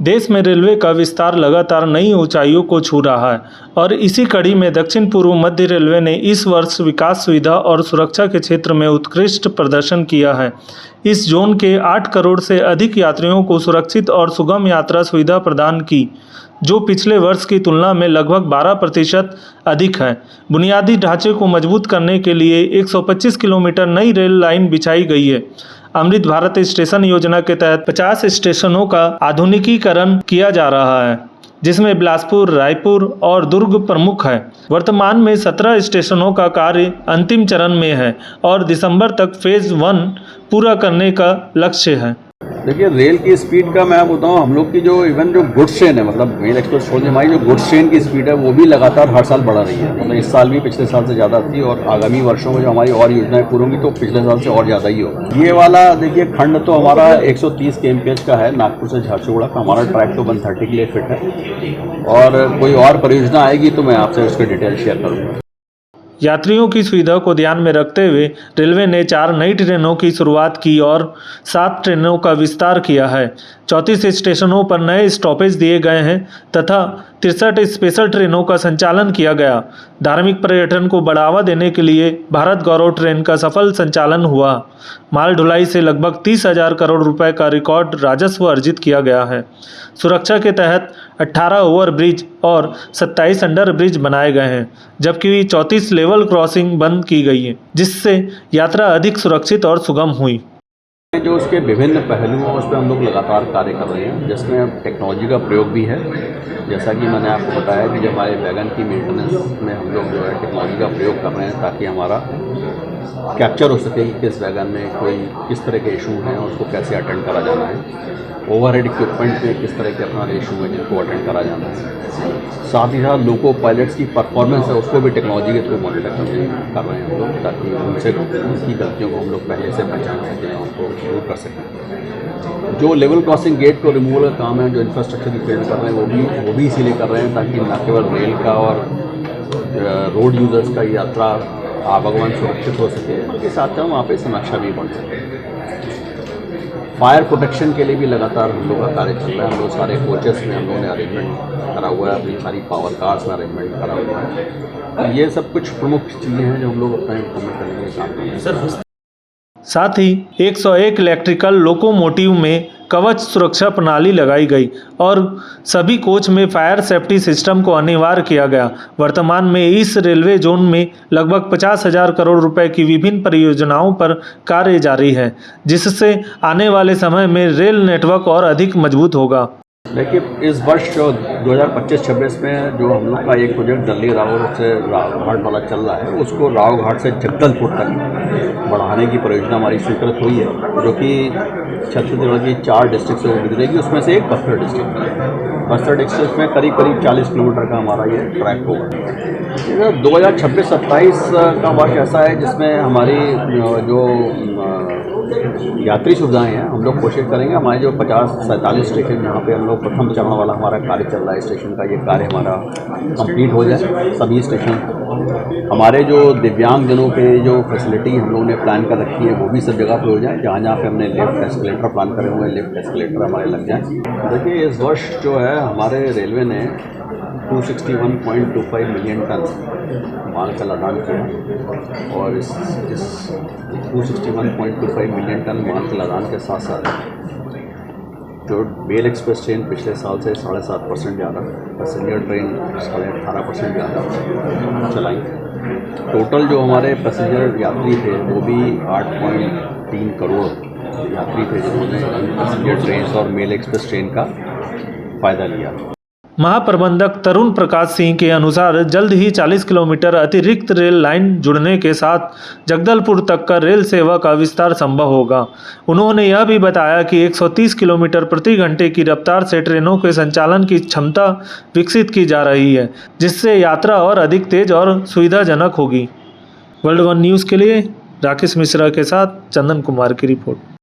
देश में रेलवे का विस्तार लगातार नई ऊंचाइयों को छू रहा है और इसी कड़ी में दक्षिण पूर्व मध्य रेलवे ने इस वर्ष विकास, सुविधा और सुरक्षा के क्षेत्र में उत्कृष्ट प्रदर्शन किया है। इस जोन के 8 करोड़ से अधिक यात्रियों को सुरक्षित और सुगम यात्रा सुविधा प्रदान की, जो पिछले वर्ष की तुलना में लगभग 12% अधिक है। बुनियादी ढांचे को मजबूत करने के लिए 125 किलोमीटर नई रेल लाइन बिछाई गई है। अमृत भारत स्टेशन योजना के तहत 50 स्टेशनों का आधुनिकीकरण किया जा रहा है, जिसमें बिलासपुर, रायपुर और दुर्ग प्रमुख है। वर्तमान में 17 स्टेशनों का कार्य अंतिम चरण में है और दिसंबर तक फेज 1 पूरा करने का लक्ष्य है। देखिए, रेल की स्पीड का मैं बताऊँ, हम लोग की जो इवन जो गुड्स ट्रेन है, मतलब मेल एक्सप्रेस छोड़ हमारी जो गुड्स ट्रेन की स्पीड है वो भी लगातार हर साल बढ़ा रही है। मतलब इस साल भी पिछले साल से ज़्यादा थी और आगामी वर्षों में जो हमारी और योजनाएं पूरी होंगी तो पिछले साल से और ज़्यादा ही होगा। ये वाला देखिए खंड तो हमारा 130 kmph का है, नागपुर से झारसुगुड़ा का। हमारा ट्रैक तो 130 के लिए फिट है और कोई और परियोजना आएगी तो मैं आपसे उसके डिटेल शेयर करूँगा। यात्रियों की सुविधा को ध्यान में रखते हुए रेलवे ने 4 नई ट्रेनों की शुरुआत की और 7 ट्रेनों का विस्तार किया है। 34 स्टेशनों पर नए स्टॉपेज दिए गए हैं तथा 63 स्पेशल ट्रेनों का संचालन किया गया। धार्मिक पर्यटन को बढ़ावा देने के लिए भारत गौरव ट्रेन का सफल संचालन हुआ। माल ढुलाई से लगभग 30,000 करोड़ रुपए का रिकॉर्ड राजस्व अर्जित किया गया है। सुरक्षा के तहत 18 ओवरब्रिज और 27 अंडर ब्रिज बनाए गए हैं, जबकि 34 लेवल क्रॉसिंग बंद की गई है, जिससे यात्रा अधिक सुरक्षित और सुगम हुई। जो उसके विभिन्न पहलू हैं उस पर हम लोग लगातार कार्य कर रहे हैं, जिसमें टेक्नोलॉजी का प्रयोग भी है। जैसा कि मैंने आपको बताया कि जब हमारे वैगन की मेंटेनेंस में हम लोग जो है टेक्नोलॉजी का प्रयोग कर रहे हैं ताकि हमारा कैप्चर हो सके कि किस वैगन में कोई किस तरह के इशू हैं और उसको कैसे अटेंड करा जाना है। ओवरहेड इक्विपमेंट में किस तरह के अपना इशू है जिनको अटेंड करा जाना है। साथ ही साथ लोको पायलट्स की परफॉर्मेंस है उसको भी टेक्नोलॉजी के थ्रू मॉनिटर कर रहे हैं हम लोग, ताकि उनसे उनकी गलतियों को हम लोग पहले से पहचान सकें और उनको दूर कर सकें। जो लेवल क्रॉसिंग गेट को रिमूवल का काम है, जो इंफ्रास्ट्रक्चर की पेड़ कर रहे हैं वो भी इसीलिए कर रहे हैं ताकि न केवल रेल का और रोड यूजर्स का यात्रा आवागमन सुरक्षित हो सके, उसके साथ साथ वहाँ पर समीक्षा भी बढ़ सके। फायर प्रोटेक्शन के लिए भी लगातार हम लोग का कार्य चल रहा है। हम लोग सारे कोचेस में हम लोगों ने अरेंजमेंट करा हुआ है, अपनी सारी पावर कार्स में अरेंजमेंट करा हुआ है। तो ये सब कुछ प्रमुख चीज़ें हैं जो हम लोग अपना इम्प्रूवमेंट करने के काम कर रहे हैं। साथ ही 101 इलेक्ट्रिकल लोकोमोटिव में कवच सुरक्षा प्रणाली लगाई गई और सभी कोच में फायर सेफ्टी सिस्टम को अनिवार्य किया गया। वर्तमान में इस रेलवे जोन में लगभग 50,000 करोड़ रुपए की विभिन्न परियोजनाओं पर कार्य जारी है, जिससे आने वाले समय में रेल नेटवर्क और अधिक मजबूत होगा। देखिए, इस वर्ष जो 2025-26 में जो हम लोग का एक प्रोजेक्ट दिल्ली राव से रावघाट वाला चल रहा है, उसको रावघाट से जगदलपुर तक बढ़ाने की परियोजना हमारी स्वीकृत हुई है, जो कि छत्तीसगढ़ की 4 डिस्ट्रिक्ट से गुजरेगी। उसमें से एक बस्तर डिस्ट्रिक्ट है। बस्तर डिस्ट्रिक्ट में करीब 40 किलोमीटर का हमारा ये ट्रैक होगा। 2026-27 का वर्ष ऐसा है जिसमें हमारी जो यात्री सुविधाएं हैं हम लोग कोशिश करेंगे। हमारे जो 50-47 स्टेशन जहाँ पे हम लोग प्रथम चरण वाला हमारा कार्य चल रहा है स्टेशन का, ये कार्य हमारा कंप्लीट हो जाए। सभी स्टेशन हमारे जो दिव्यांगजनों के जो फैसिलिटी हम लोगों ने प्लान कर रखी है वो भी सब जगह पर हो जाए। जहाँ जहाँ पे हमने लिफ्ट एस्केलेटर प्लान करे हुए हैं, लिफ्ट एस्केलेटर हमारे लग जाएँ। देखिए, इस वर्ष जो है हमारे रेलवे ने 261.25 मिलियन टन माल का लदान किया और इस 261.25 मिलियन टन माल के लदान के साथ साथ जो मेल एक्सप्रेस ट्रेन पिछले साल से 7.5% ज़्यादा, पैसेंजर ट्रेन 18.5% ज़्यादा चलाई। टोटल जो हमारे पैसेंजर यात्री थे वो भी 8.3 करोड़ यात्री थे जिन्होंने पैसेंजर ट्रेन और मेल एक्सप्रेस ट्रेन का फ़ायदा लिया। महाप्रबंधक तरुण प्रकाश सिंह के अनुसार जल्द ही 40 किलोमीटर अतिरिक्त रेल लाइन जुड़ने के साथ जगदलपुर तक का रेल सेवा का विस्तार संभव होगा। उन्होंने यह भी बताया कि 130 किलोमीटर प्रति घंटे की रफ्तार से ट्रेनों के संचालन की क्षमता विकसित की जा रही है, जिससे यात्रा और अधिक तेज और सुविधाजनक होगी। वर्ल्ड वन न्यूज़ के लिए राकेश मिश्रा के साथ चंदन कुमार की रिपोर्ट।